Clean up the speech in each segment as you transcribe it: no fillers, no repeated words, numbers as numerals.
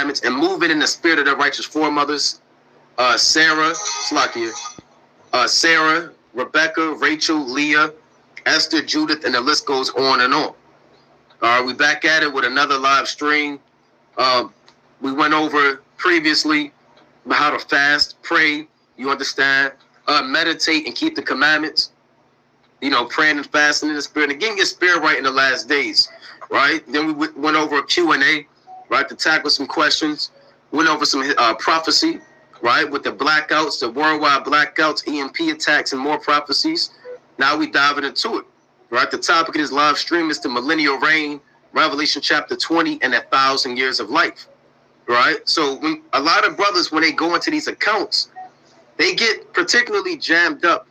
commandments and moving in the spirit of their righteous foremothers. Sarah, Sarah, Rebecca, Rachel, Leah, Esther, Judith, and the list goes on and on. We back at it with another live stream. We went over previously how to fast, pray, you understand, meditate and keep the commandments. You know, praying and fasting in the spirit and getting your spirit right in the last days, right? Then we went over a Q&A, right, to tackle some questions. Went over some prophecy, right, with the blackouts, the worldwide blackouts, EMP attacks, and more prophecies. Now we diving into it, right? The topic of this live stream is the millennial reign, Revelation chapter 20, and 1,000 years of life, right? So when a lot of brothers, when they go into these accounts, they get particularly jammed up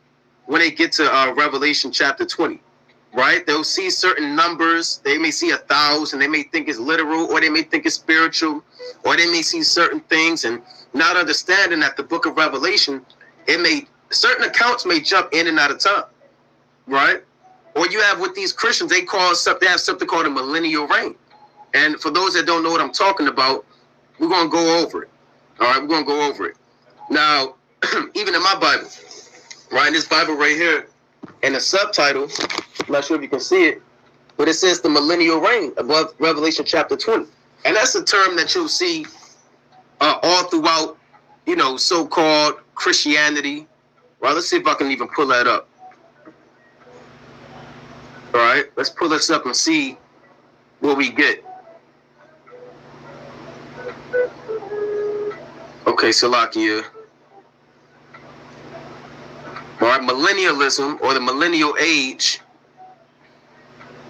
when they get to Revelation chapter 20, right? They'll see certain numbers. They may see 1,000. They may think it's literal, or they may think it's spiritual, or they may see certain things and not understanding that the book of Revelation, certain accounts may jump in and out of time, right? Or you have with these Christians, they have something called a millennial reign. And for those that don't know what I'm talking about, we're going to go over it. All right, we're going to go over it. Now, even in my Bible, right, in this Bible right here, and the subtitle, I'm not sure if you can see it, but it says the millennial reign above Revelation chapter 20. And that's a term that you'll see all throughout, you know, so-called Christianity. Well, let's see if I can even pull that up. All right, let's pull this up and see what we get. Okay, Salakia. All right, millennialism, or the millennial age,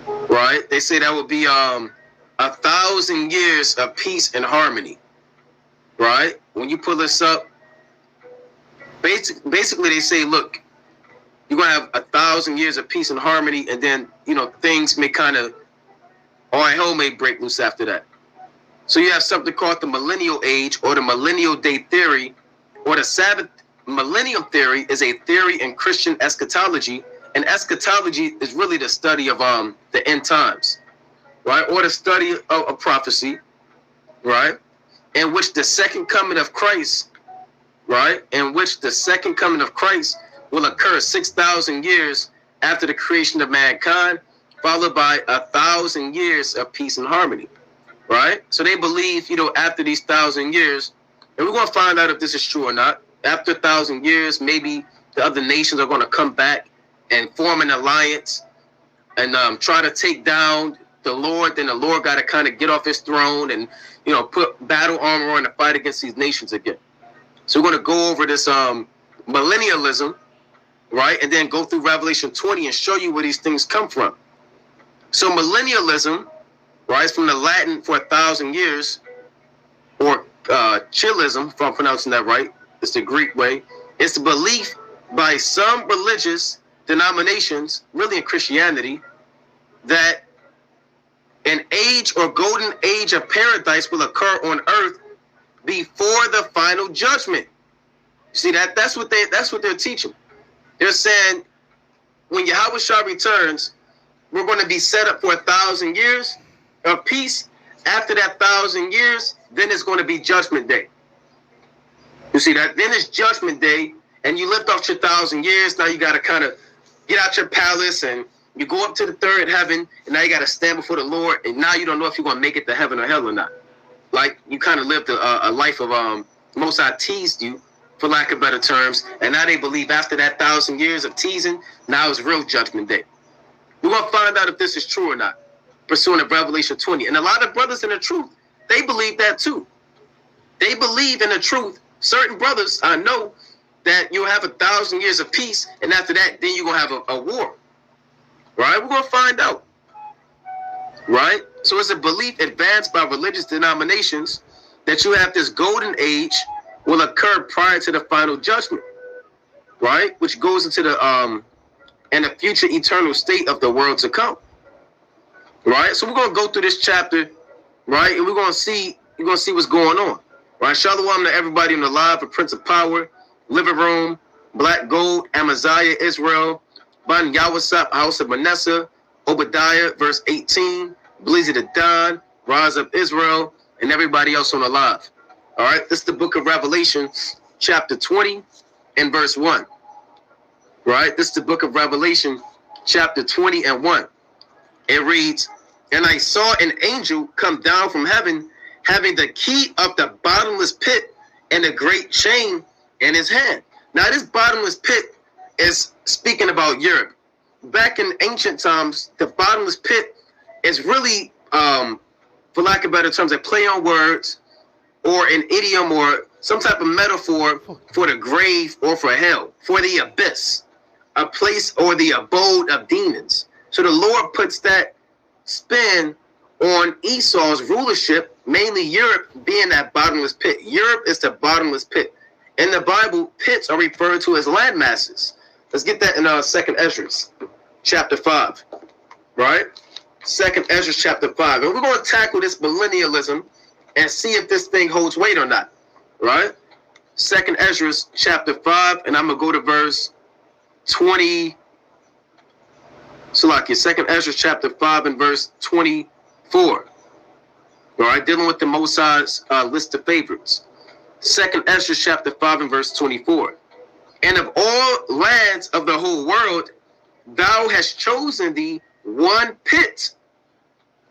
right? They say that would be 1,000 years of peace and harmony, right? When you pull this up, basically they say, look, you're going to have 1,000 years of peace and harmony, and then, you know, things may kind of, all hell may break loose after that. So you have something called the millennial age, or the millennial day theory, or the Sabbath. Millennium theory is a theory in Christian eschatology, and eschatology is really the study of the end times, right, or the study of prophecy, right, in which the second coming of Christ, right, in which the second coming of Christ will occur 6,000 years after the creation of mankind, followed by 1,000 years of peace and harmony, right? So they believe, you know, after these 1,000 years, and we're going to find out if this is true or not. After 1,000 years, maybe the other nations are going to come back and form an alliance and try to take down the Lord. Then the Lord got to kind of get off his throne and, you know, put battle armor on to fight against these nations again. So we're going to go over this millennialism, right? And then go through Revelation 20 and show you where these things come from. So millennialism, right, is from the Latin for 1,000 years, or chillism, if I'm pronouncing that right. It's the Greek way. It's the belief by some religious denominations, really in Christianity, that an age or golden age of paradise will occur on earth before the final judgment. See, that's what they're teaching. They're saying when Yahweh Shah returns, we're going to be set up for 1,000 years of peace. After that 1,000 years, then it's going to be Judgment Day. You see that? Then it's Judgment Day, and you lived off your 1,000 years. Now you got to kind of get out your palace, and you go up to the third heaven, and now you got to stand before the Lord, and now you don't know if you're going to make it to heaven or hell or not. Like, you kind of lived a life of Most High teased you, for lack of better terms, and now they believe after that 1,000 years of teasing, now it's real Judgment Day. We're going to find out if this is true or not, pursuing of Revelation 20. And a lot of brothers in the truth, they believe that too. They believe in the truth. Certain brothers, I know, that you'll have 1,000 years of peace, and after that, then you're going to have a war. Right? We're going to find out. Right? So it's a belief advanced by religious denominations that you have this golden age will occur prior to the final judgment. Right? Which goes into the future eternal state of the world to come. Right? So we're going to go through this chapter, right? And we're going to see what's going on. Right, shalom to everybody in the live, for Prince of Power, Living Room, Black Gold, Amaziah, Israel, Ban Yawasap, House of Manasseh, Obadiah, verse 18, Blizzy the Don, Rise of Israel, and everybody else on the live. All right, this is the book of Revelation, chapter 20 and verse 1. Right, this is the book of Revelation, chapter 20 and 1. It reads, "And I saw an angel come down from heaven, having the key of the bottomless pit and a great chain in his hand." Now, this bottomless pit is speaking about Europe. Back in ancient times, the bottomless pit is really, for lack of better terms, a play on words or an idiom or some type of metaphor for the grave or for hell, for the abyss, a place or the abode of demons. So the Lord puts that spin on Esau's rulership, mainly Europe being that bottomless pit. Europe is the bottomless pit. In the Bible, pits are referred to as land masses. Let's get that in 2nd Ezra, chapter 5, right? 2nd Ezra, chapter 5. And we're going to tackle this millennialism and see if this thing holds weight or not, right? 2nd Ezra, chapter 5, and I'm going to go to verse 20. Salakia, 2nd Ezra, chapter 5, and verse 24. All right, dealing with the Most High's list of favorites. 2nd Ezra, chapter 5, and verse 24. "And of all lands of the whole world, thou hast chosen thee one pit,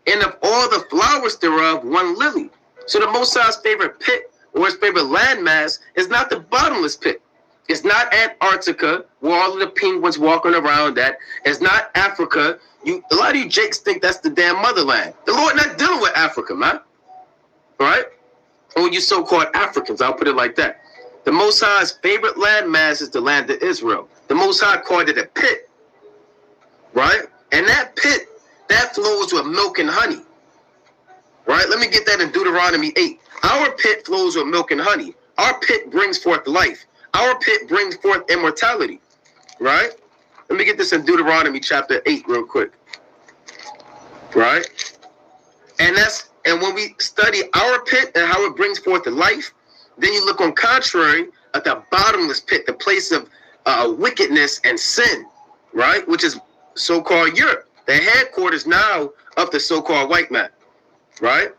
and of all the flowers thereof, one lily." So the Most High's favorite pit or his favorite landmass is not the bottomless pit. It's not Antarctica, where all of the penguins walking around at. It's not Africa. A lot of you jakes think that's the damn motherland. The Lord not dealing with Africa, man. All right? Or you so-called Africans, I'll put it like that. The Most High's favorite landmass is the land of Israel. The Most High called it a pit, right? And that pit, that flows with milk and honey, right? Let me get that in Deuteronomy 8. Our pit flows with milk and honey. Our pit brings forth life. Our pit brings forth immortality, right? Let me get this in Deuteronomy chapter 8 real quick, right? And when we study our pit and how it brings forth the life, then you look on contrary at the bottomless pit, the place of wickedness and sin, right? Which is so-called Europe, the headquarters now of the so-called white man, right?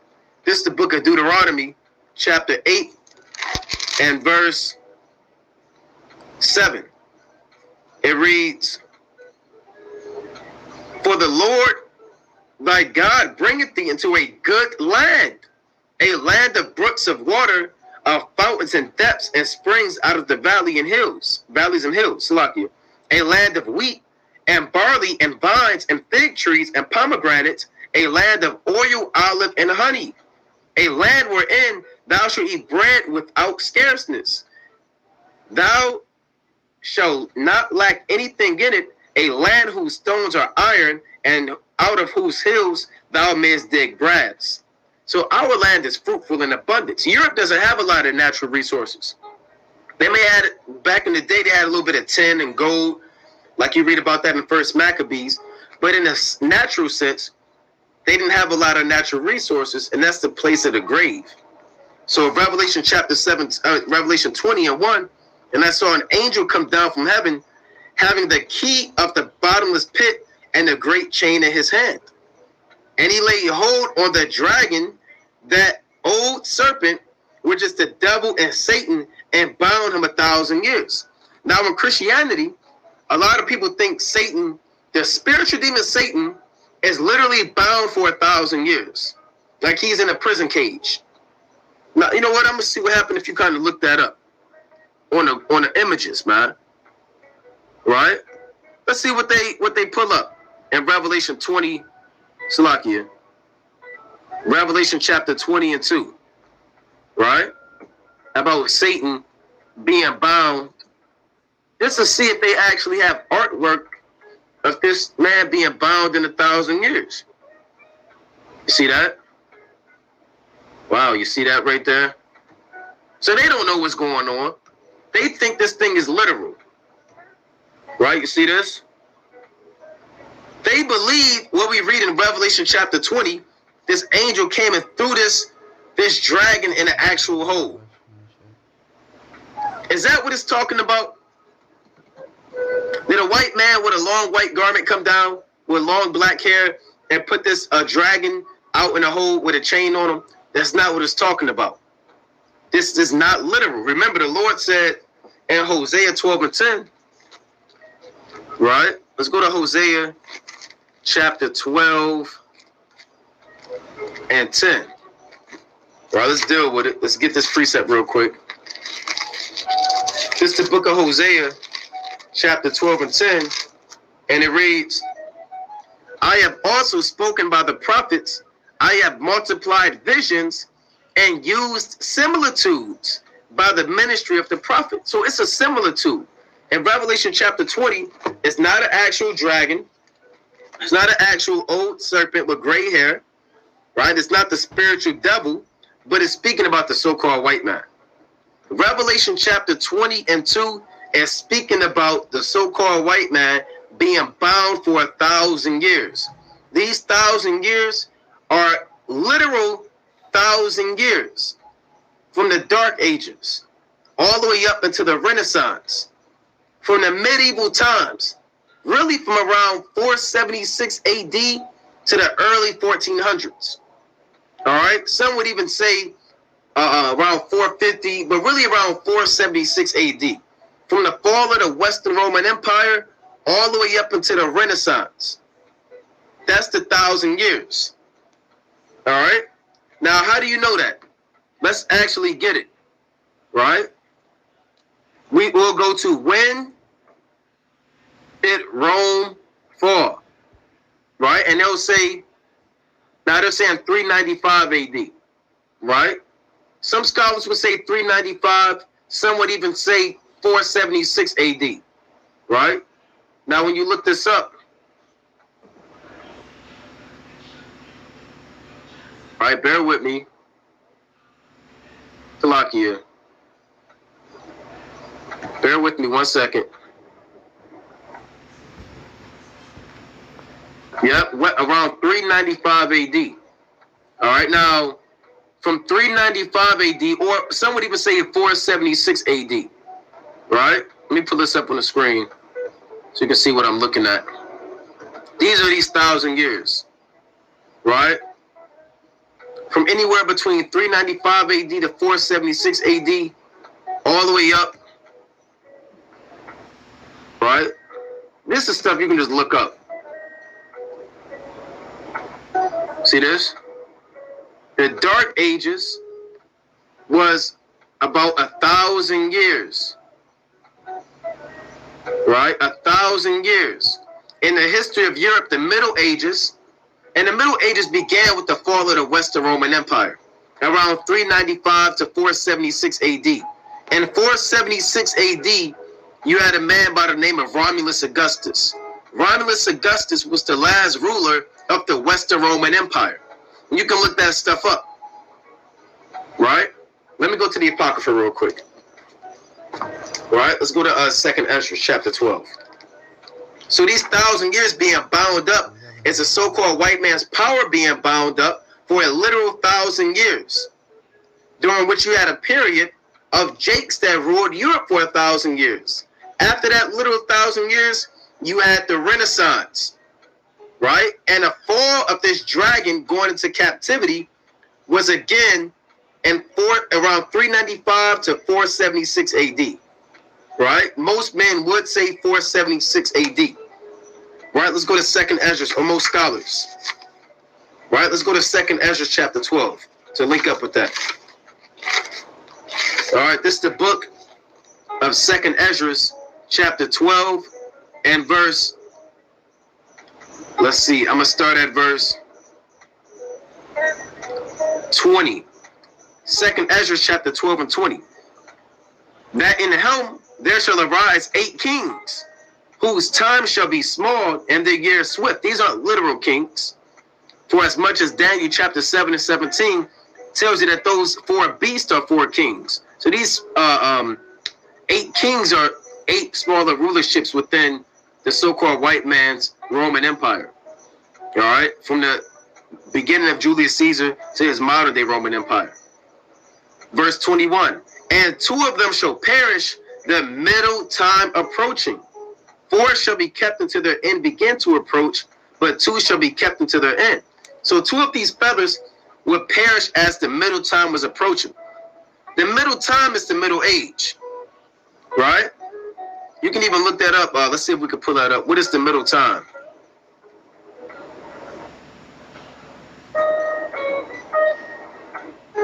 This is the book of Deuteronomy, chapter 8 and verse 7. It reads, "For the Lord thy God bringeth thee into a good land, a land of brooks of water, of fountains and depths and springs out of the valleys and hills, Salakia, a land of wheat and barley and vines and fig trees and pomegranates, a land of oil, olive, and honey, a land wherein thou shalt eat bread without scarceness. Thou shalt not lack anything in it, a land whose stones are iron, and out of whose hills thou mayest dig brass." So our land is fruitful in abundance. Europe doesn't have a lot of natural resources. They may have, back in the day, they had a little bit of tin and gold, like you read about that in 1st Maccabees. But in a natural sense, they didn't have a lot of natural resources, and that's the place of the grave. So Revelation chapter 7, Revelation 20 and 1, "And I saw an angel come down from heaven, having the key of the bottomless pit and a great chain in his hand. And he laid hold on the dragon, that old serpent, which is the devil and Satan, and bound him 1,000 years." Now in Christianity, a lot of people think Satan, the spiritual demon Satan, is literally bound for 1,000 years. Like he's in a prison cage. Now, you know what? I'm going to see what happened if you kind of look that up on the images, man. Right? Let's see what they pull up in Revelation 20, Salakia. Revelation chapter 20 and 2. Right? About Satan being bound. Just to see if they actually have artwork of this man being bound in 1,000 years. You see that? Wow, you see that right there? So they don't know what's going on. They think this thing is literal. Right? You see this? They believe what we read in Revelation chapter 20, this angel came and threw this dragon in an actual hole. Is that what it's talking about? Did a white man with a long white garment come down with long black hair and put this dragon out in a hole with a chain on him? That's not what it's talking about. This is not literal. Remember, the Lord said in Hosea 12 and 10, right? Let's go to Hosea chapter 12 and 10. All right, let's deal with it. Let's get this precept real quick. This is the book of Hosea, chapter 12 and 10, and it reads, I have also spoken by the prophets, I have multiplied visions and used similitudes by the ministry of the prophet. So it's a similitude. In Revelation chapter 20, it's not an actual dragon. It's not an actual old serpent with gray hair, right? It's not the spiritual devil, but it's speaking about the so-called white man. Revelation chapter 20 and 2 is speaking about the so-called white man being bound for 1,000 years. These 1,000 years are literal 1,000 years from the Dark Ages all the way up into the Renaissance, from the medieval times, really from around 476 AD to the early 1400s. All right, some would even say around 450, but really around 476 AD. From the fall of the Western Roman Empire all the way up into the Renaissance. That's the 1,000 years. All right. Now, how do you know that? Let's actually get it. Right. We will go to when did Rome fall? Right. And they'll say, now they're saying 395 AD. Right. Some scholars would say 395. Some would even say 476 AD. Right. Now, when you look this up, all right, bear with me. Talakia. Bear with me 1 second. Yep, around 395 AD. All right, now, from 395 AD, or some would even say 476 AD. Right? Let me pull this up on the screen so you can see what I'm looking at. These are these 1,000 years. Right? From anywhere between 395 AD to 476 AD, all the way up. Right? This is stuff you can just look up. See this? The Dark Ages was about 1,000 years. Right? 1,000 years. In the history of Europe, the Middle Ages, and the Middle Ages began with the fall of the Western Roman Empire, around 395 to 476 AD. In 476 AD, you had a man by the name of Romulus Augustus. Romulus Augustus was the last ruler of the Western Roman Empire. You can look that stuff up. Right? Let me go to the Apocrypha real quick. Right? Let's go to 2nd Ezra, chapter 12. So these 1,000 years being bound up is a so-called white man's power being bound up for a literal 1,000 years, during which you had a period of Jakes that ruled Europe for 1,000 years. After that literal 1,000 years, you had the Renaissance, right? And the fall of this dragon going into captivity was again in around 395 to 476 AD, right? Most men would say 476 AD. Right, let's go to 2nd Ezra, or most scholars. Right, let's go to 2nd Ezra chapter 12 to link up with that. All right, this is the book of 2nd Ezra chapter 12 and verse, let's see, I'm going to start at verse 20. 2nd Ezra chapter 12 and 20. That in the helm there shall arise 8 kings, whose time shall be small and their years swift. These aren't literal kings. For as much as Daniel chapter 7 and 17 tells you that those 4 beasts are 4 kings. So these 8 kings are 8 smaller rulerships within the so-called white man's Roman Empire. All right? From the beginning of Julius Caesar to his modern day Roman Empire. Verse 21. And 2 of them shall perish, the middle time approaching. 4 shall be kept until their end begin to approach, but 2 shall be kept until their end. So 2 of these feathers would perish as the middle time was approaching. The middle time is the Middle Age, right? You can even look that up. Let's see if we can pull that up. What is the middle time?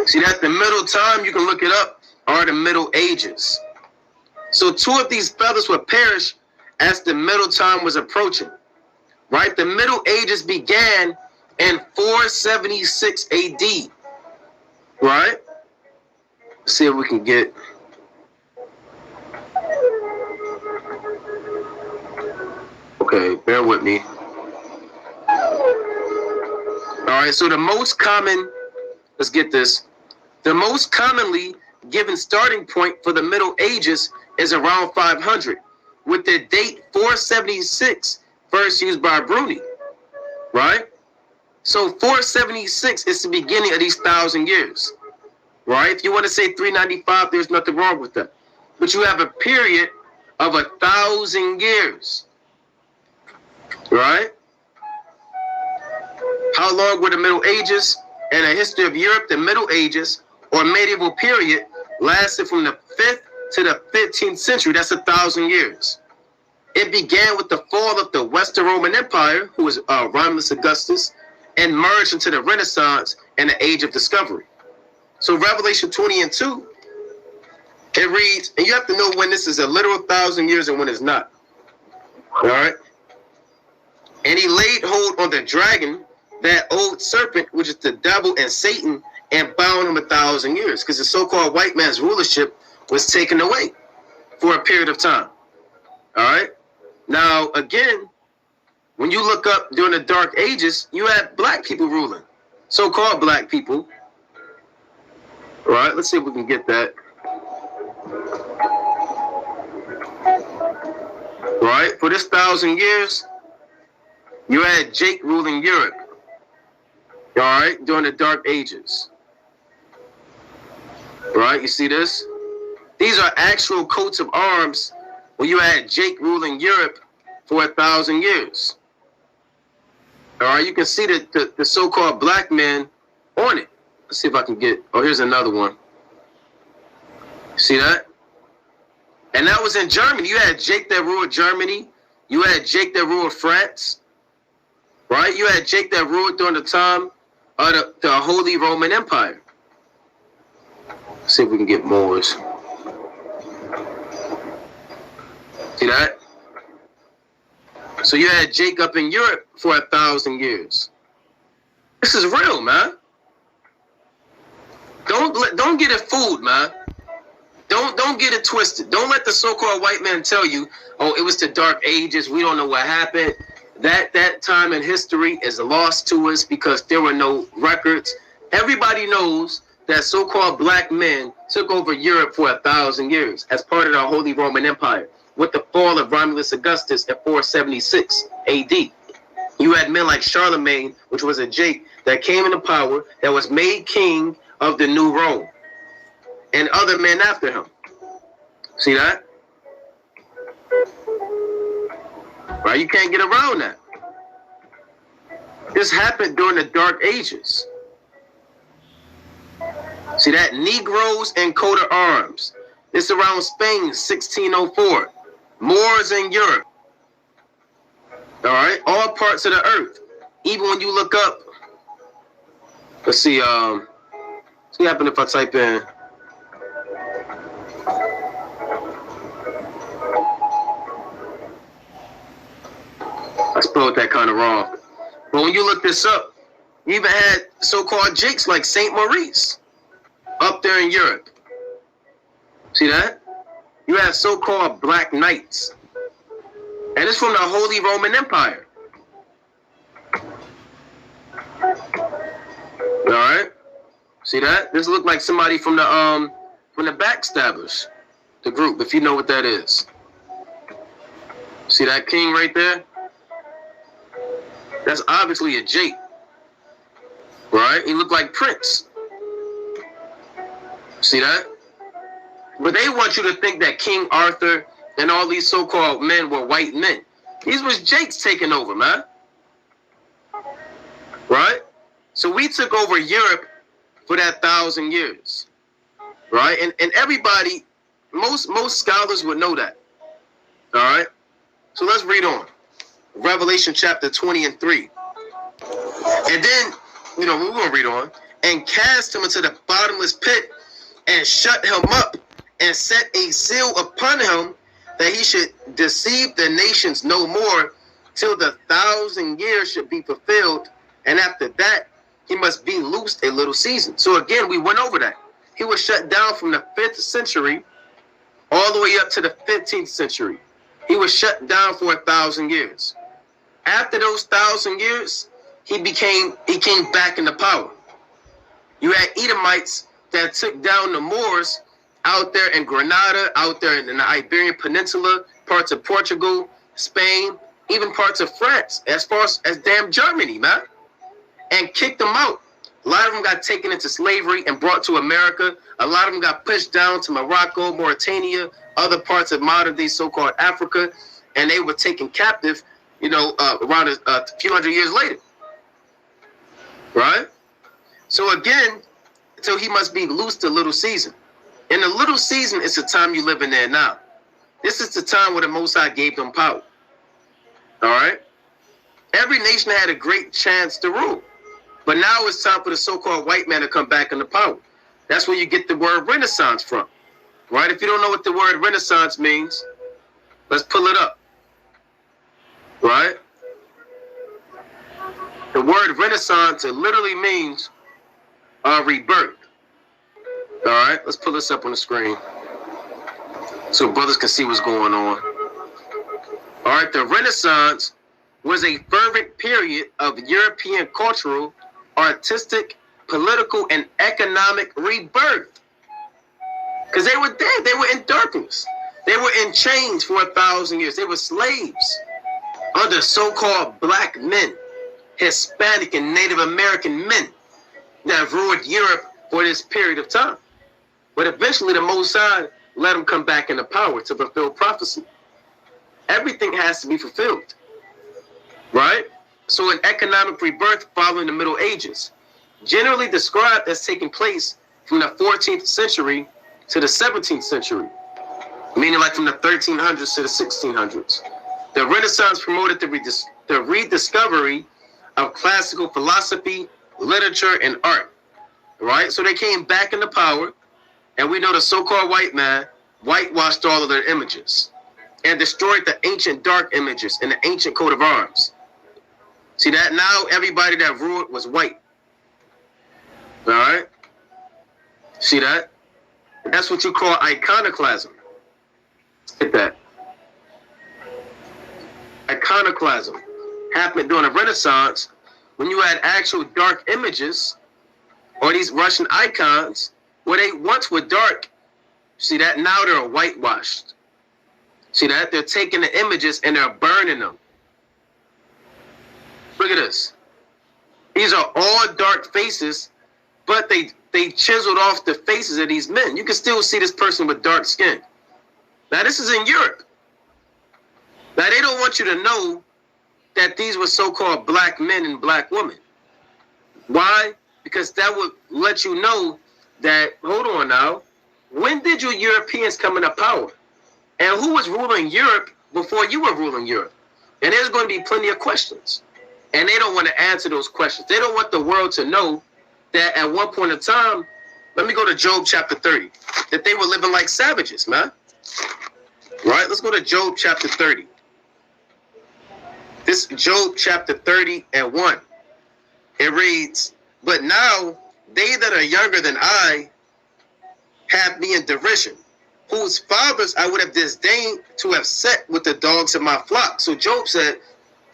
See that? The middle time, you can look it up, are the Middle Ages. So two of these brothers would perish as the middle time was approaching, right? The Middle Ages began in 476 AD, right? Let's see if we can get... Okay, bear with me. All right, so the most common, let's get this. The most commonly given starting point for the Middle Ages is around 500, with the date 476 first used by Bruni, right? So 476 is the beginning of these 1,000 years, right? If you want to say 395, there's nothing wrong with that. But you have a period of 1,000 years, right? How long were the Middle Ages? In the history of Europe, the Middle Ages, or medieval period, lasted from the 5th to the 15th century. That's 1,000 years. It began with the fall of the Western Roman Empire, who was Romulus Augustus, and merged into the Renaissance and the Age of Discovery. So Revelation 20 and 2, it reads, and you have to know when this is a literal 1,000 years and when it's not. All right? And he laid hold on the dragon, that old serpent, which is the devil and Satan, and bound him 1,000 years, because the so-called white man's rulership was taken away for a period of time. All right? Now, again, when you look up during the Dark Ages, you had black people ruling, so-called black people. All right, let's see if we can get that. All right, for this 1,000 years, you had Jake ruling Europe. All right, during the Dark Ages. All right, you see this? These are actual coats of arms when you had Jake ruling Europe for 1,000 years. All right, you can see the so-called black men on it. Let's see if I can get, oh, here's another one. See that? And that was in Germany. You had Jake that ruled Germany. You had Jake that ruled France. Right? You had Jake that ruled during the time of the Holy Roman Empire. Let's see if we can get Moors. See that? So you had Jake up in Europe for 1,000 years. This is real, man. Don't get it fooled, man. Don't get it twisted. Don't let the so-called white man tell you, oh, it was the Dark Ages. We don't know what happened. That time in history is lost to us because there were no records. Everybody knows that so-called black men took over Europe for 1,000 years as part of the Holy Roman Empire with the fall of Romulus Augustus at 476 AD. You had men like Charlemagne, which was a Jake that came into power, that was made king of the New Rome, and other men after him. See that? Right? You can't get around that. This happened during the Dark Ages. See that? Negroes and coat of arms. It's around Spain, 1604. Moors in Europe. All right? All parts of the earth. Even when you look up, let's see, what's what happen if I type in, I spelled that kind of wrong. But when you look this up, you even had so-called Jakes like St. Maurice up there in Europe. See that? You have so-called Black Knights. And it's from the Holy Roman Empire. All right? See that? This looked like somebody from the Backstabbers, the group, if you know what that is. See that king right there? That's obviously a Jake. Right? He looked like Prince. See that? But they want you to think that King Arthur and all these so-called men were white men. These was Jakes taking over, man. Right? So we took over Europe for that 1,000 years, right? And everybody, most scholars would know that, all right? So let's read on. Revelation chapter 20 and 3. And then, we're going to read on. And cast him into the bottomless pit and shut him up and set a seal upon him that he should deceive the nations no more till the 1,000 years should be fulfilled. And after that, he must be loosed a little season. So again, we went over that. He was shut down from the 5th century all the way up to the 15th century. He was shut down for 1,000 years. After those 1,000 years, he came back into power. You had Edomites that took down the Moors out there in Granada, out there in the Iberian Peninsula, parts of Portugal, Spain, even parts of France, as far as damn Germany, man, and kicked them out. A lot of them got taken into slavery and brought to America. A lot of them got pushed down to Morocco, Mauritania, other parts of modern-day so-called Africa, and they were taken captive, around a few hundred years later, right? So again, so he must be loosed a little season. And the little season is the time you live in there now. This is the time where the Most High gave them power. All right? Every nation had a great chance to rule. But now it's time for the so-called white man to come back into power. That's where you get the word Renaissance from. Right? If you don't know what the word Renaissance means, let's pull it up. Right? The word Renaissance, it literally means rebirth. All right, let's pull this up on the screen so brothers can see what's going on. All right, the Renaissance was a fervent period of European cultural, artistic, political, and economic rebirth. Because they were dead. They were in darkness. They were in chains for 1,000 years. They were slaves under so-called black men, Hispanic and Native American men that ruled Europe for this period of time. But eventually the Most High let them come back into power to fulfill prophecy. Everything has to be fulfilled, right? So an economic rebirth following the Middle Ages, generally described as taking place from the 14th century to the 17th century, meaning like from the 1300s to the 1600s. The Renaissance promoted the rediscovery of classical philosophy, literature, and art, right? So they came back into power, and we know the so-called white man whitewashed all of their images and destroyed the ancient dark images in the ancient coat of arms. See that? Now everybody that ruled was white. All right? See that? That's what you call iconoclasm. Get that. Iconoclasm happened during the Renaissance when you had actual dark images or these Russian icons where they once were dark. See that? Now they're whitewashed. See that? They're taking the images and they're burning them. Look at this. These are all dark faces, but they chiseled off the faces of these men. You can still see this person with dark skin. Now this is in Europe. Now they don't want you to know that these were so-called black men and black women. Why? Because that would let you know that, hold on now, when did you Europeans come into power? And who was ruling Europe before you were ruling Europe? And there's going to be plenty of questions. And they don't want to answer those questions. They don't want the world to know that at one point in time, let me go to Job chapter 30, that they were living like savages, man. Right? Let's go to Job chapter 30. This Job chapter 30 and 1. It reads, "But now they that are younger than I have me in derision, whose fathers I would have disdained to have set with the dogs of my flock." So Job said,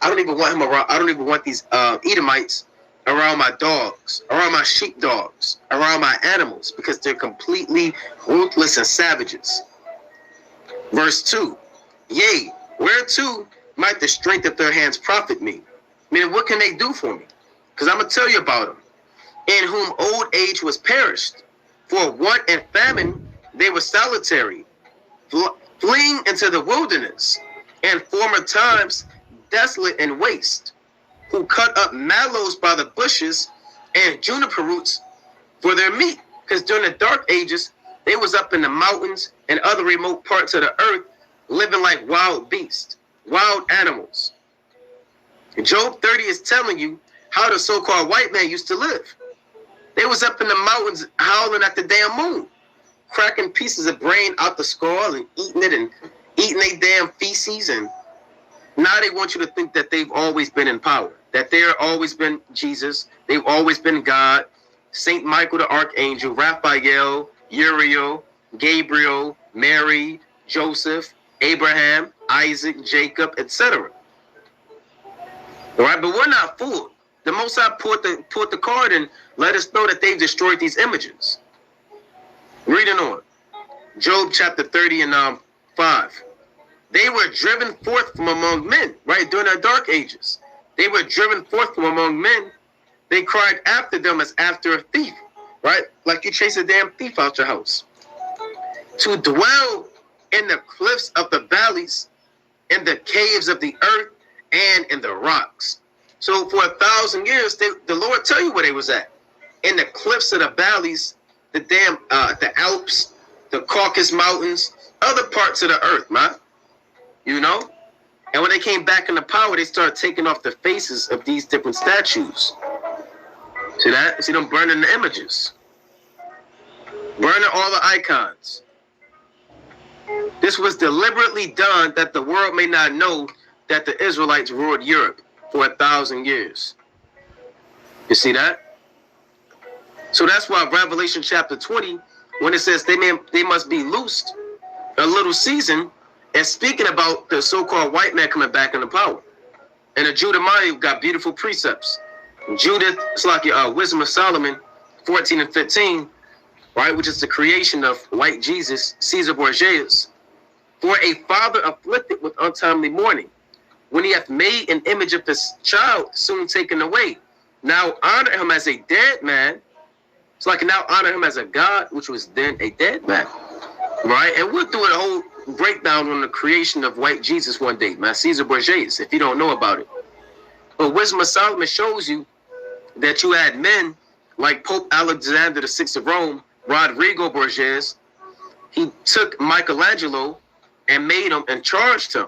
I don't even want him around. I don't even want these Edomites around my dogs, around my sheepdogs, around my animals, because they're completely ruthless and savages. Verse 2, "Yea, whereto might the strength of their hands profit me?" Meaning, what can they do for me? Because I'm going to tell you about them. "In whom old age was perished. For want and famine they were solitary, fleeing into the wilderness, and former times desolate and waste, who cut up mallows by the bushes and juniper roots for their meat. Because during the Dark Ages, they was up in the mountains and other remote parts of the earth living like wild beasts, wild animals. Job 30 is telling you how the so-called white man used to live. They was up in the mountains howling at the damn moon, cracking pieces of brain out the skull and eating it and eating their damn feces. And now they want you to think that they've always been in power, that they've always been Jesus, they've always been God, Saint Michael the Archangel, Raphael, Uriel, Gabriel, Mary, Joseph, Abraham, Isaac, Jacob, etc. All right, but we're not fooled. The Most High pulled the card and let us know that they've destroyed these images. Reading on. Job chapter 30 and 5. They were driven forth from among men, right, during the Dark Ages. They were driven forth from among men. They cried after them as after a thief, right? Like you chase a damn thief out your house. To dwell in the cliffs of the valleys, in the caves of the earth, and in the rocks. So for 1,000 years, the Lord tell you where they was at. In the cliffs of the valleys, the damn, the Alps, the Caucasus Mountains, other parts of the earth, man. You know? And when they came back into power, they started taking off the faces of these different statues. See that? See them burning the images. Burning all the icons. This was deliberately done that the world may not know that the Israelites ruled Europe for 1,000 years. You see that? So that's why Revelation chapter 20, when it says they must be loosed a little season, and speaking about the so-called white man coming back into power. And the Judah got beautiful precepts. Judith, it's like Wisdom of Solomon, 14 and 15, right, which is the creation of white Jesus, Caesar Borgias. For a father afflicted with untimely mourning, when he hath made an image of his child, soon taken away. Now honor him as a dead man. It's like now honor him as a God, which was then a dead man. Right? And we'll do a whole breakdown on the creation of white Jesus one day, man. Caesar Borgias, if you don't know about it. But Wisdom of Solomon shows you that you had men like Pope Alexander VI of Rome, Rodrigo Borgias. He took Michelangelo and made him and charged him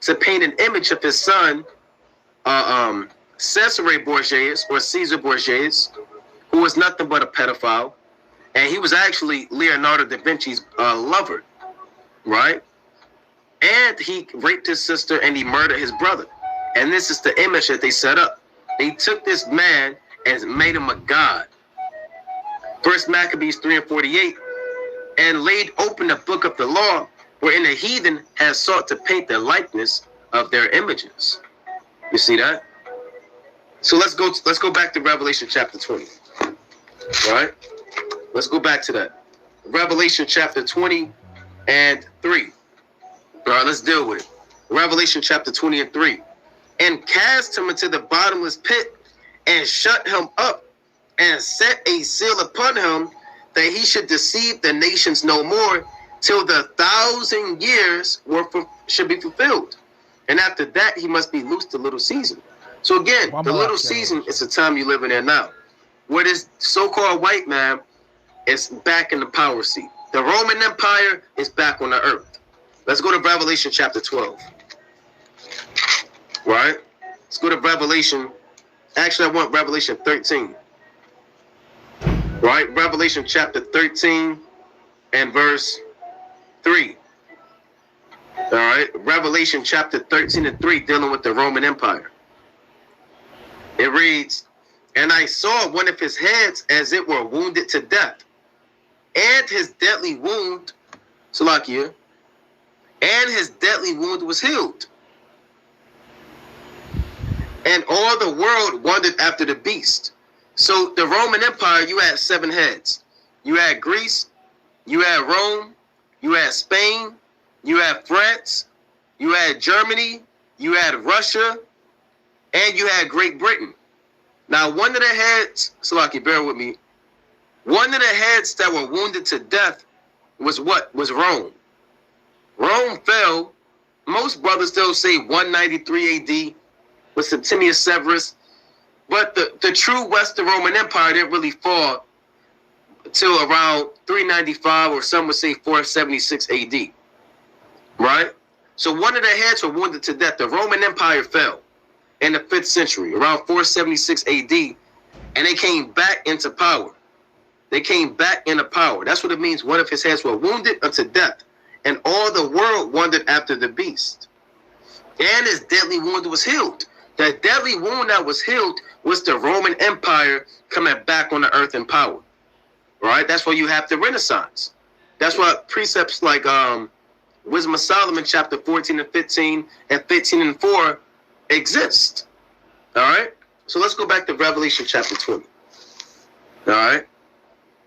to paint an image of his son, Cesare Borgias, or Caesar Borgias, who was nothing but a pedophile. And he was actually Leonardo da Vinci's lover, right? And he raped his sister and he murdered his brother. And this is the image that they set up. They took this man and made him a god. First Maccabees 3 and 48, and laid open the book of the law, wherein the heathen has sought to paint the likeness of their images. You see that? So let's go back to Revelation chapter 20. All right? Let's go back to that. Revelation chapter 20 and 3. All right, let's deal with it. Revelation chapter 20 and 3. And cast him into the bottomless pit, and shut him up, and set a seal upon him, that he should deceive the nations no more, till the 1,000 years should be fulfilled. And after that, he must be loosed a little season. So again, the little season is the time you live in there now. Where this so-called white man is back in the power seat. The Roman Empire is back on the earth. Let's go to Revelation chapter 12. Right? Let's go to Revelation. Actually, I want Revelation 13. Right? Revelation chapter 13 and verse 3. All right? Revelation chapter 13 and 3, dealing with the Roman Empire. It reads, and I saw one of his heads as it were wounded to death, and his deadly wound, Salakia, and his deadly wound was healed. And all the world wondered after the beast. So the Roman Empire, you had 7 heads. You had Greece, you had Rome, you had Spain, you had France, you had Germany, you had Russia, and you had Great Britain. Now, one of the heads, Salaki, bear with me, one of the heads that were wounded to death was what? Was Rome. Rome fell, most brothers still say 193 AD, with Septimius Severus, But the true Western Roman Empire didn't really fall until around 395, or some would say 476 AD. Right? So one of the heads were wounded to death. The Roman Empire fell in the 5th century, around 476 AD, and they came back into power. They came back into power. That's what it means. One of his heads were wounded unto death, and all the world wondered after the beast. And his deadly wound was healed. The deadly wound that was healed was the Roman Empire coming back on the earth in power. Right? That's why you have the Renaissance. That's why precepts like Wisdom of Solomon, chapter 14 and 15, and 15 and 4 exist. All right? So let's go back to Revelation chapter 20. All right?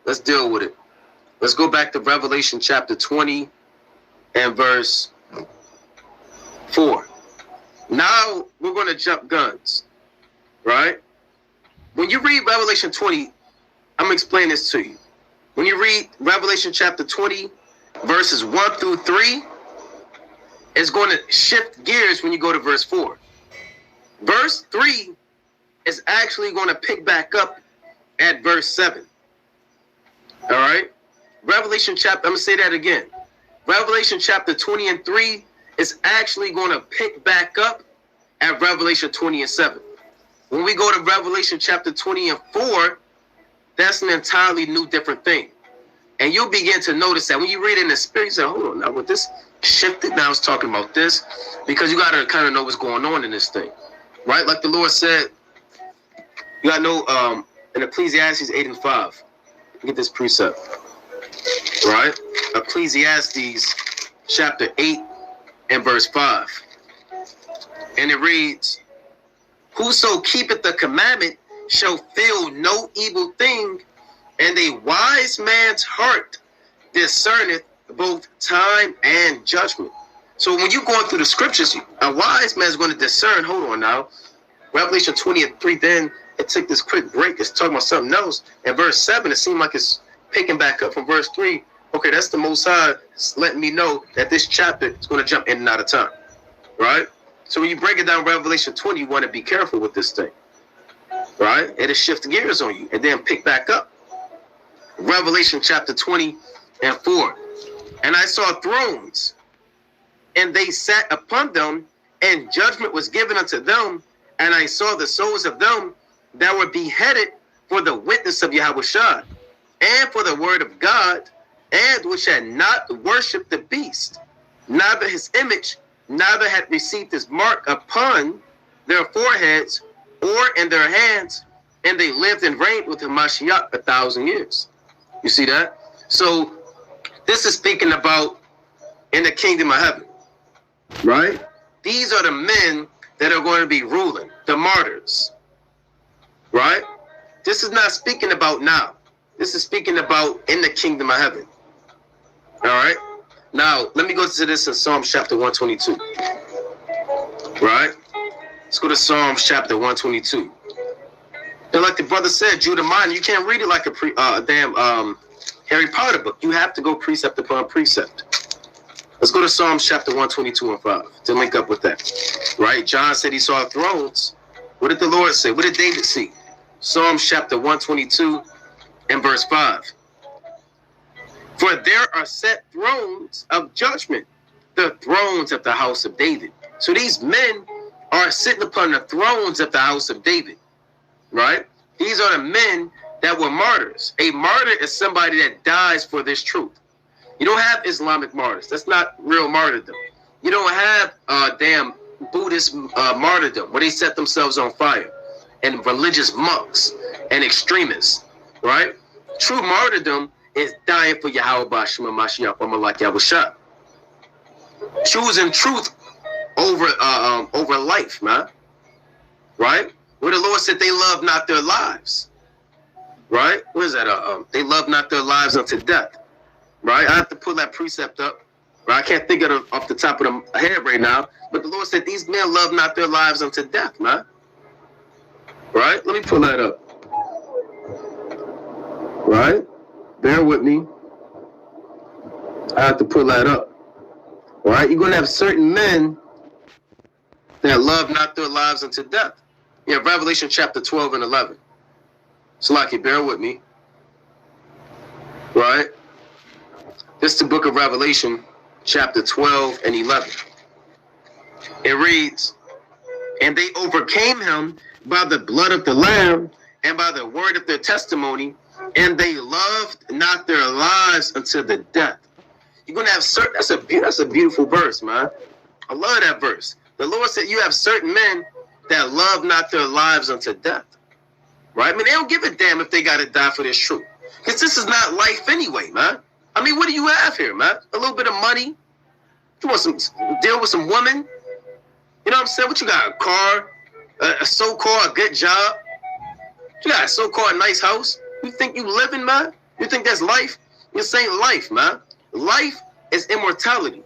Let's deal with it. Let's go back to Revelation chapter 20 and verse 4. Now we're going to jump guns, right? When you read Revelation 20, I'm going to explain this to you. When you read Revelation chapter 20, verses 1 through 3, it's going to shift gears when you go to verse 4. Verse 3 is actually going to pick back up at verse 7. All right? Revelation chapter, I'm going to say that again. Revelation chapter 20 and 3 is actually going to pick back up at Revelation 20 and 7. When we go to Revelation chapter 20 and 4, that's an entirely new, different thing. And you'll begin to notice that when you read it in the spirit, you say, hold on, now with this shifted, now it's talking about this, because you got to kind of know what's going on in this thing, right? Like the Lord said, you got to know in Ecclesiastes 8 and 5, get this precept, right? Ecclesiastes chapter 8 and verse 5. And it reads, whoso keepeth the commandment shall feel no evil thing, and a wise man's heart discerneth both time and judgment. So when you're going through the scriptures, a wise man is going to discern. Hold on now. Revelation 20 and 3, then it took this quick break. It's talking about something else. In verse 7, it seemed like it's picking back up from verse 3. Okay, that's the Most High letting me know that this chapter is going to jump in and out of time. Right? So when you break it down Revelation 20, you want to be careful with this thing. Right? It'll shift gears on you and then pick back up. Revelation chapter 20 and 4. And I saw thrones, and they sat upon them, and judgment was given unto them. And I saw the souls of them that were beheaded for the witness of Yahushua, and for the word of God, and which had not worshipped the beast, neither his image, neither had received his mark upon their foreheads or in their hands, and they lived and reigned with Hamashiach 1,000 years. You see that? So this is speaking about in the kingdom of heaven, right? These are the men that are going to be ruling, the martyrs, right? This is not speaking about now. This is speaking about in the kingdom of heaven. All right? Now, let me go to this in Psalms chapter 122. Right? Let's go to Psalms chapter 122. And like the brother said, Judah Minor, you can't read it like a damn Harry Potter book. You have to go precept upon precept. Let's go to Psalms chapter 122 and 5 to link up with that. Right? John said he saw thrones. What did the Lord say? What did David see? Psalms chapter 122 and verse 5. For there are set thrones of judgment, the thrones of the house of David. So these men are sitting upon the thrones of the house of David. Right? These are the men that were martyrs. A martyr is somebody that dies for this truth. You don't have Islamic martyrs. That's not real martyrdom. You don't have damn Buddhist martyrdom where they set themselves on fire, and religious monks and extremists. Right? True martyrdom is dying for Yahweh Bashima Mashiach or Malak Yahushua. Choosing truth over life, man. Right? Where the Lord said they love not their lives. Right? What is that? They love not their lives unto death. Right? I have to pull that precept up. Right? I can't think of it off the top of the head right now. But the Lord said these men love not their lives unto death, man. Right? Let me pull that up. Right? Bear with me. I have to pull that up. Right? You're going to have certain men that love not their lives unto death. Yeah, Revelation chapter 12 and 11. So, like, bear with me. Right? This is the book of Revelation, chapter 12 and 11. It reads, and they overcame him by the blood of the Lamb and by the word of their testimony, and they loved not their lives unto the death. You're going to have certain, that's a beautiful verse, man. I love that verse. The Lord said you have certain men that love not their lives unto death. Right? I mean, they don't give a damn if they got to die for this truth. Because this is not life anyway, man. I mean, what do you have here, man? A little bit of money? You want some deal with some women? You know what I'm saying? What you got? A car? A so-called good job? You got a so-called nice house? You think you living, man? You think that's life? This ain't life, man. Life is immortality.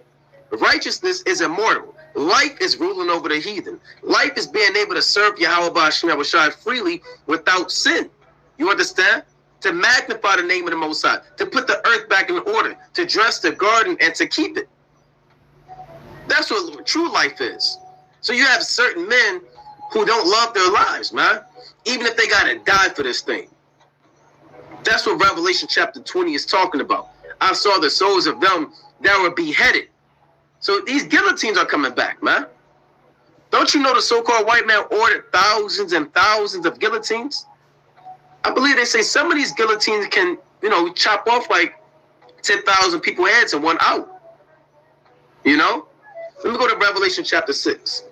Righteousness is immortal. Life is ruling over the heathen. Life is being able to serve Yahweh Ba'ashim Shai freely without sin. You understand? To magnify the name of the Most High, to put the earth back in order, to dress the garden and to keep it. That's what true life is. So you have certain men who don't love their lives, man, even if they got to die for this thing. That's what Revelation chapter 20 is talking about. I saw the souls of them that were beheaded. So these guillotines are coming back, man. Don't you know the so-called white man ordered thousands and thousands of guillotines? I believe they say some of these guillotines can, chop off like 10,000 people's heads in 1 hour. You know? Let me go to Revelation chapter 6.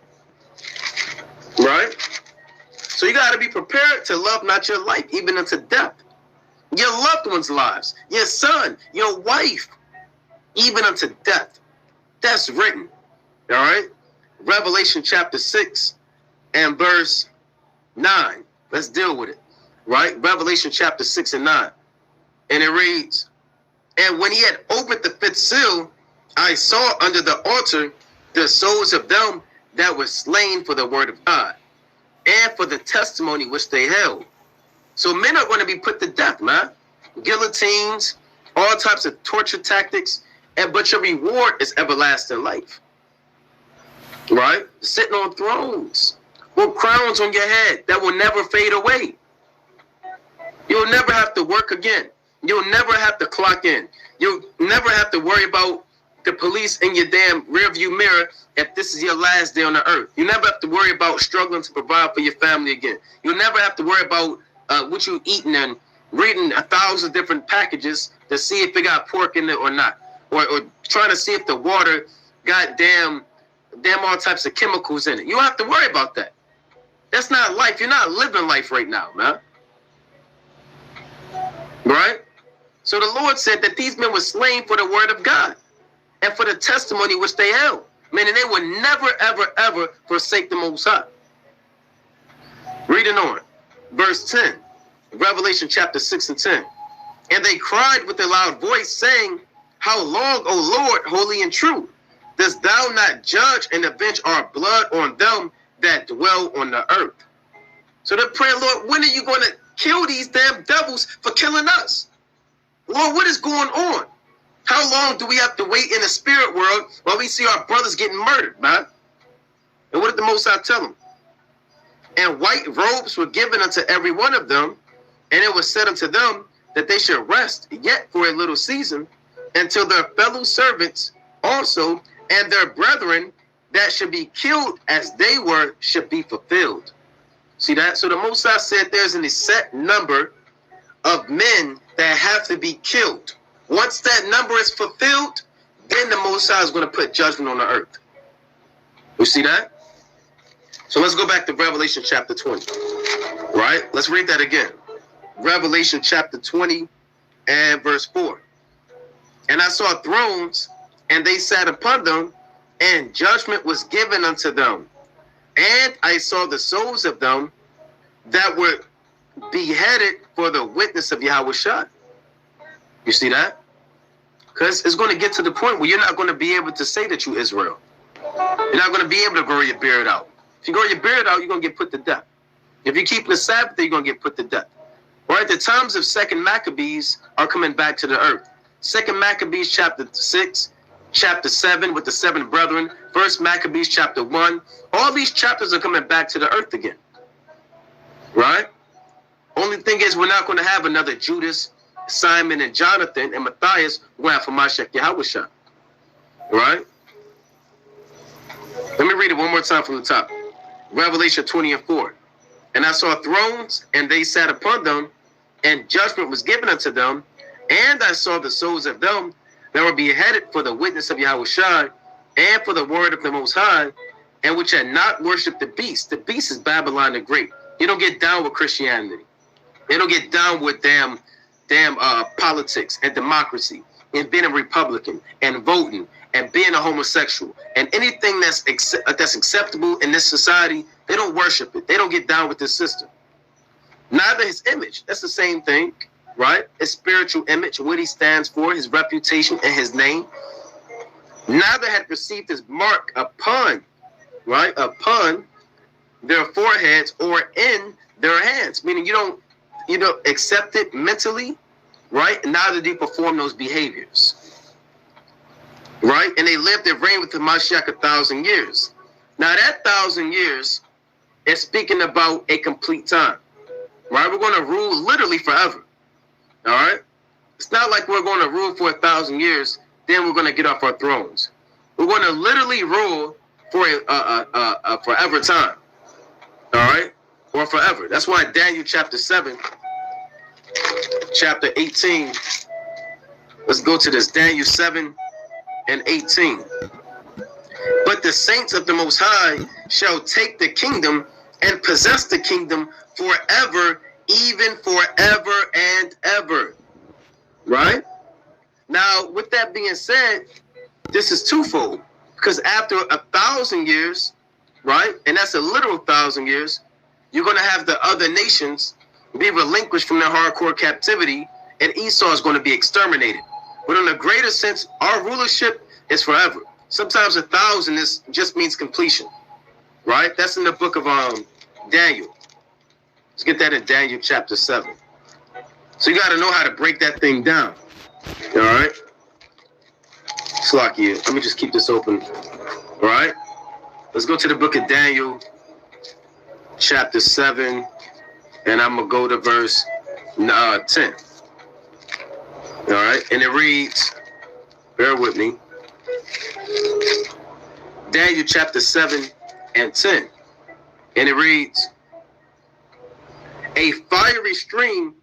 Right? So you got to be prepared to love not your life, even unto death. Your loved ones' lives, your son, your wife, even unto death. That's written. All right? Revelation chapter 6 and verse 9. Let's deal with it. Right? Revelation chapter 6 and 9. And it reads, and when he had opened the fifth seal, I saw under the altar the souls of them that were slain for the word of God and for the testimony which they held. So men are going to be put to death, man. Guillotines, all types of torture tactics, but your reward is everlasting life. Right? Sitting on thrones with crowns on your head that will never fade away. You'll never have to work again. You'll never have to clock in. You'll never have to worry about the police in your damn rearview mirror if this is your last day on the earth. You never have to worry about struggling to provide for your family again. You'll never have to worry about what you're eating and reading 1,000 different packages to see if it got pork in it or not. Or trying to see if the water got damn all types of chemicals in it. You don't have to worry about that. That's not life. You're not living life right now, man. Right? So the Lord said that these men were slain for the word of God and for the testimony which they held. Meaning they would never, ever, ever forsake the Most High. Reading on. Verse 10. Revelation chapter 6 and 10. And they cried with a loud voice, saying, how long, O Lord, holy and true, dost thou not judge and avenge our blood on them that dwell on the earth? So they're praying, Lord, when are you going to kill these damn devils for killing us? Lord, what is going on? How long do we have to wait in the spirit world while we see our brothers getting murdered, man? And what did the Most High tell them? And white robes were given unto every one of them, and it was said unto them that they should rest yet for a little season, until their fellow servants also and their brethren that should be killed as they were should be fulfilled. See that? So the Most High said there's a set number of men that have to be killed. Once that number is fulfilled, then the Most High is going to put judgment on the earth. You see that? So let's go back to Revelation chapter 20. Right? Let's read that again. Revelation chapter 20 and verse 4. And I saw thrones, and they sat upon them, and judgment was given unto them. And I saw the souls of them that were beheaded for the witness of Yahweh Shai. You see that? Because it's going to get to the point where you're not going to be able to say that you're Israel. You're not going to be able to grow your beard out. If you grow your beard out, you're going to get put to death. If you keep the Sabbath, you're going to get put to death. Right? The times of 2nd Maccabees are coming back to the earth. 2nd Maccabees chapter 6, chapter 7 with the 7 brethren. 1st Maccabees chapter 1. All these chapters are coming back to the earth again. right? Only thing is, we're not going to have another Judas, Simon, and Jonathan, and Matthias. We're going to have Hamashiach Yahushua, right? Let me read it one more time from the top. Revelation 20:4. And I saw thrones, and they sat upon them, and judgment was given unto them. And I saw the souls of them that were beheaded for the witness of Yahushua and for the word of the Most High, and which had not worshipped the beast. The beast is Babylon the Great. You don't get down with Christianity. They don't get down with damn politics and democracy and being a Republican and voting and being a homosexual and anything that's acceptable in this society. They don't worship it. They don't get down with this system. Neither his image. That's the same thing, right? His spiritual image, what he stands for, his reputation, and his name. Neither had received his mark upon, right, upon their foreheads or in their hands. Meaning you don't accept it mentally, right? Neither do you perform those behaviors, right? And they lived and reigned with the Mashiach 1,000 years. Now that 1,000 years is speaking about a complete time, right? We're going to rule literally forever, all right? It's not like we're going to rule for 1,000 years, then we're going to get off our thrones. We're going to literally rule for a forever time, all right? Or forever. That's why Daniel chapter 7, chapter 18. Let's go to this. Daniel 7 and 18. But the saints of the Most High shall take the kingdom and possess the kingdom forever, even forever and ever. Right? Now, with that being said, this is twofold. Because after 1,000 years, right, and that's a literal 1,000 years, you're going to have the other nations be relinquished from their hardcore captivity, and Esau is going to be exterminated. But in a greater sense, our rulership is forever. Sometimes 1,000 just means completion, right? That's in the book of Daniel. Let's get that in Daniel chapter 7. So you got to know how to break that thing down, all right? Slakia, let me just keep this open, all right? Let's go to the book of Daniel, chapter 7, and I'm going to go to verse 10. All right, and it reads, bear with me, Daniel chapter 7 and 10, and it reads, a fiery stream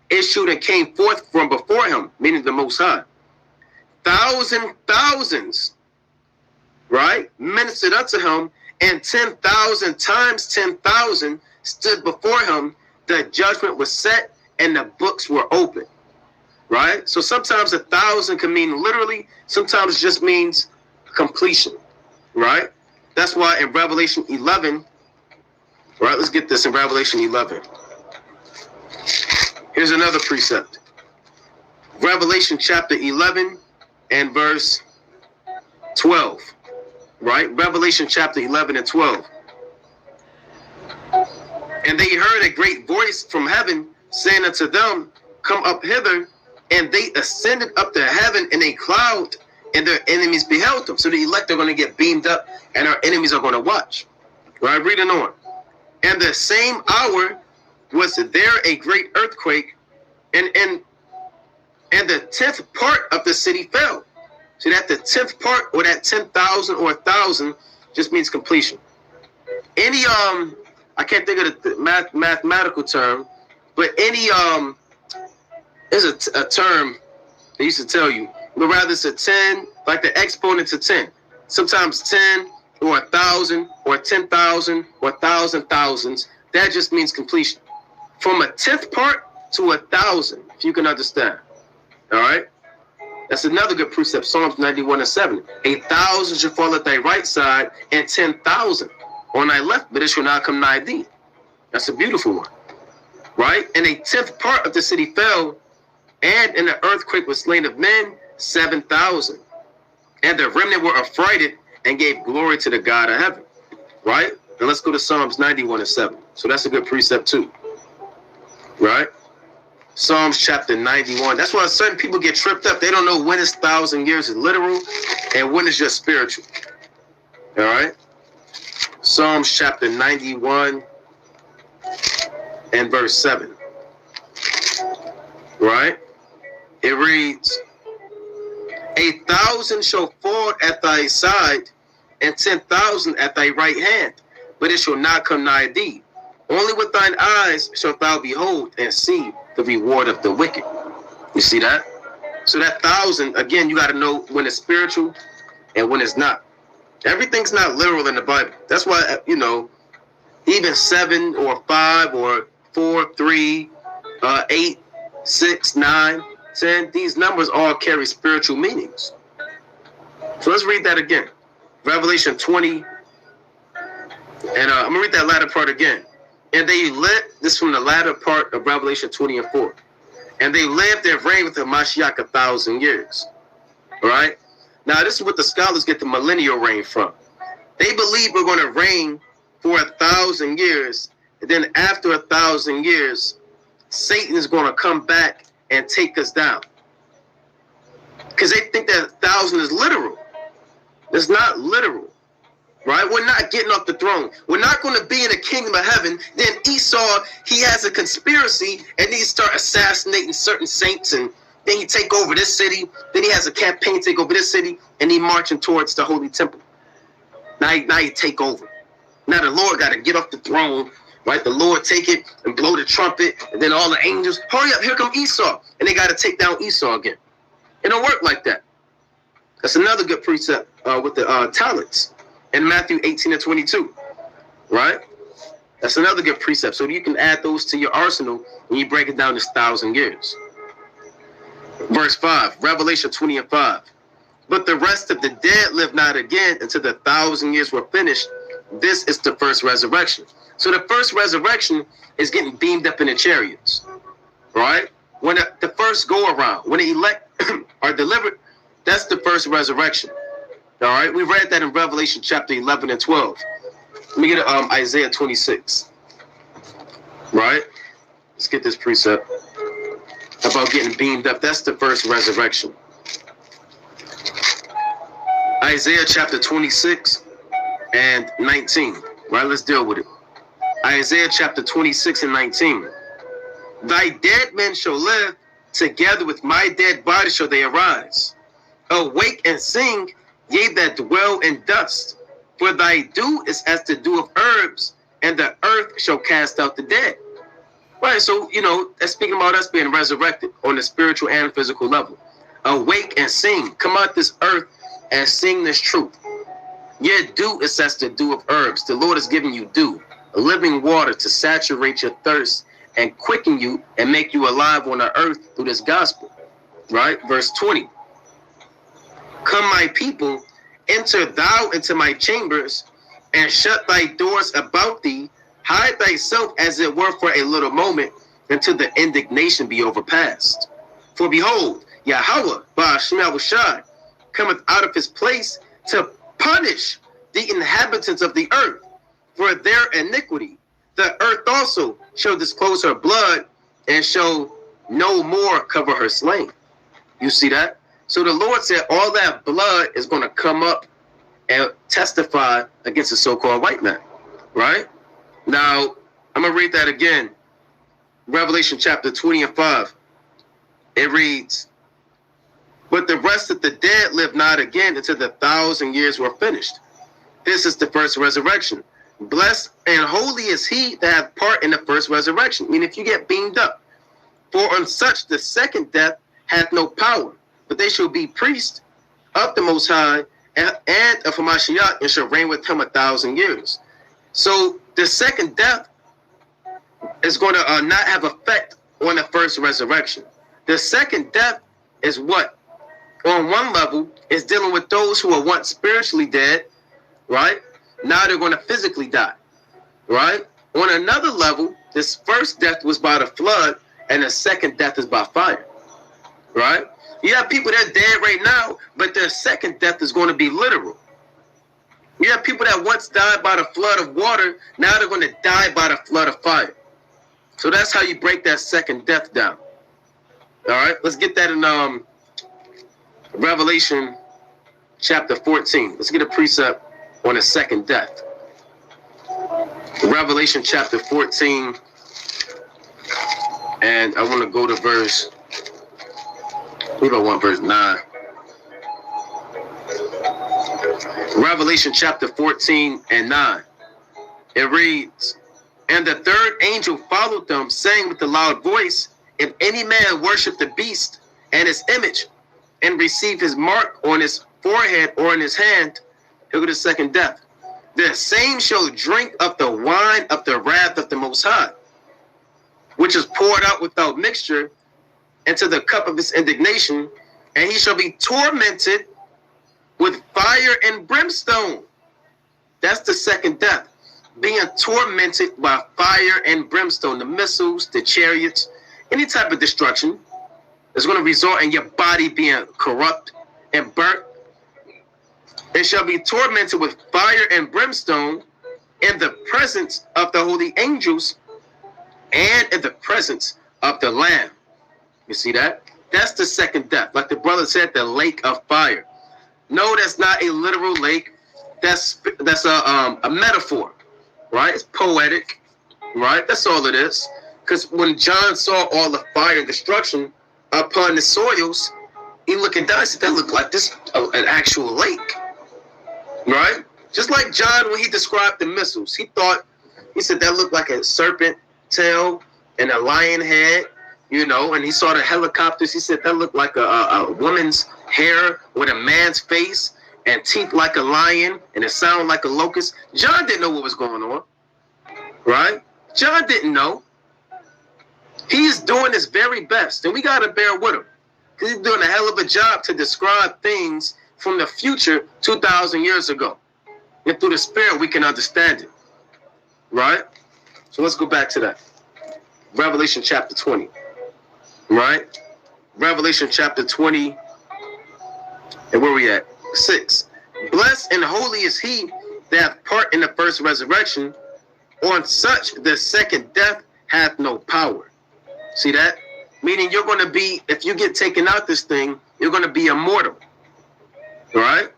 issued and came forth from before him, meaning the Most High. Thousands, right, ministered unto him, and 10,000 times 10,000 stood before him. The judgment was set and the books were open, right? So sometimes 1,000 can mean literally, sometimes it just means completion, right? That's why in Revelation 11, right, let's get this in Revelation 11. Here's another precept. Revelation chapter 11 and verse 12, right? Revelation chapter 11 and 12. And they heard a great voice from heaven saying unto them, come up hither. And they ascended up to heaven in a cloud, and their enemies beheld them. So the elect are going to get beamed up, and our enemies are going to watch. Right, reading on. And the same hour was there a great earthquake, and the 10th part of the city fell. So that the 10th part, or that 10,000 or 1,000, just means completion. Any I can't think of the mathematical term, but any there's a term they used to tell you, but rather it's a 10, like the exponent to 10. Sometimes 10 or 1,000 or 10,000 or 1,000 thousands. That just means completion. From a 10th part to 1,000, if you can understand. All right. That's another good precept. Psalms 91 and 7. 1,000 shall fall at thy right side, and 10,000 on thy left, but it shall not come nigh thee. That's a beautiful one, right? And a 10th part of the city fell, and in the earthquake was slain of men 7,000. And the remnant were affrighted and gave glory to the God of heaven, right? And let's go to Psalms 91 and 7. So that's a good precept too, right? Psalms chapter 91. That's why certain people get tripped up. They don't know when it's 1,000 years is literal and when it's just spiritual. All right. Psalms chapter 91 and verse 7. Right? It reads, 1,000 shall fall at thy side, and 10,000 at thy right hand, but it shall not come nigh thee. Only with thine eyes shalt thou behold and see the reward of the wicked. You see that? So that 1,000, again, you got to know when it's spiritual and when it's not. Everything's not literal in the Bible. That's why, you know, even 7 or 5 or 4, 3, 8, 6, 9, 10, these numbers all carry spiritual meanings. So let's read that again. Revelation 20, and I'm going to read that latter part again. And they lived, this from the latter part of Revelation 20 and 4. And they lived and reigned with the Mashiach 1,000 years. All right? Now, this is what the scholars get the millennial reign from. They believe we're going to reign for 1,000 years. And then after 1,000 years, Satan is going to come back and take us down. Because they think that 1,000 is literal. It's not literal. Right? We're not getting off the throne. We're not going to be in the kingdom of heaven. Then Esau, he has a conspiracy, and he start assassinating certain saints, and then he take over this city. Then he has a campaign to take over this city, and he marching towards the holy temple. Now he take over. Now the Lord got to get off the throne, right? The Lord take it and blow the trumpet, and then all the angels, hurry up, here come Esau. And they got to take down Esau again. It don't work like that. That's another good precept with the talents in Matthew 18 and 22, right? That's another good precept. So you can add those to your arsenal when you break it down this 1,000 years. Verse 5, Revelation 20 and 5. But the rest of the dead live not again until the 1,000 years were finished. This is the first resurrection. So the first resurrection is getting beamed up in the chariots, right? When the first go around, when the elect are delivered, that's the first resurrection. All right, we read that in Revelation chapter 11 and 12. Let me get Isaiah 26. Right? Let's get this precept about getting beamed up. That's the first resurrection. Isaiah chapter 26 and 19. Right, let's deal with it. Isaiah chapter 26 and 19. Thy dead men shall live, together with my dead body shall they arise. Awake and sing, ye that dwell in dust, for thy dew is as the dew of herbs, and the earth shall cast out the dead. Right, so, you know, that's speaking about us being resurrected on the spiritual and physical level. Awake and sing, come out this earth and sing this truth. Your dew is as the dew of herbs. The Lord is giving you dew, a living water to saturate your thirst and quicken you and make you alive on the earth through this gospel. Right, verse 20. Come, my people, enter thou into my chambers, and shut thy doors about thee. Hide thyself as it were for a little moment, until the indignation be overpast. For behold, Yahweh, Ba'ashem Yahushai, cometh out of his place to punish the inhabitants of the earth for their iniquity. The earth also shall disclose her blood, and shall no more cover her slain. You see that? So the Lord said all that blood is going to come up and testify against the so-called white man, right? Now, I'm going to read that again. Revelation chapter 20 and 5. It reads, but the rest of the dead live not again until the 1,000 years were finished. This is the first resurrection. Blessed and holy is he that hath part in the first resurrection. I mean, if you get beamed up. For on such the second death hath no power, but they shall be priests of the Most High and of Hamashiach, and shall reign with him 1,000 years. So the second death is going to not have effect on the first resurrection. The second death is what? On one level, is dealing with those who were once spiritually dead, right? Now they're going to physically die, right? On another level, this first death was by the flood, and the second death is by fire, right? You have people that are dead right now, but their second death is going to be literal. You have people that once died by the flood of water, now they're going to die by the flood of fire. So that's how you break that second death down. All right, let's get that in Revelation chapter 14. Let's get a precept on the second death. Revelation chapter 14 And I want to go to verse, I believe I want verse 9. Revelation chapter 14 and 9. It reads, "And the third angel followed them, saying with a loud voice, If any man worship the beast and his image, and receive his mark on his forehead or in his hand, he'll go to second death. The same shall drink of the wine of the wrath of the Most High, which is poured out without mixture into the cup of his indignation, and he shall be tormented with fire and brimstone." That's the second death. Being tormented by fire and brimstone, the missiles, the chariots, any type of destruction is going to result in your body being corrupt and burnt. It shall be tormented with fire and brimstone in the presence of the holy angels and in the presence of the Lamb. You see that? That's the second death. Like the brother said, the lake of fire. No, that's not a literal lake. That's a metaphor, right? It's poetic, right? That's all it is. Because when John saw all the fire and destruction upon the soils, he looking down and said, that looked like this an actual lake, right? Just like John, when he described the missiles, he said that looked like a serpent tail and a lion head, you know, and he saw the helicopters. He said that looked like a woman's hair with a man's face and teeth like a lion and a sound like a locust. John didn't know what was going on, right? John didn't know. He's doing his very best, and we got to bear with him, because he's doing a hell of a job to describe things from the future 2,000 years ago. And through the Spirit, we can understand it, right? So let's go back to that. Revelation chapter 20, right? Revelation chapter 20, and where we at? 6. "Blessed and holy is he that hath part in the first resurrection. On such the second death hath no power." See that? Meaning you're going to be, if you get taken out this thing, you're going to be immortal. All right?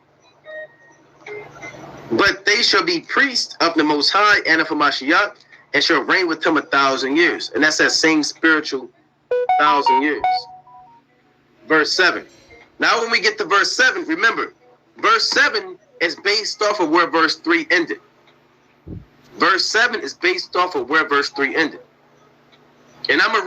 "But they shall be priests of the Most High and of Hamashiach, and shall reign with him 1,000 years. And that's that same spiritual 1,000 years. Verse 7. Now when we get to verse 7, remember, verse 7 is based off of where verse 3 ended. Verse 7 is based off of where verse 3 ended. And I'm going to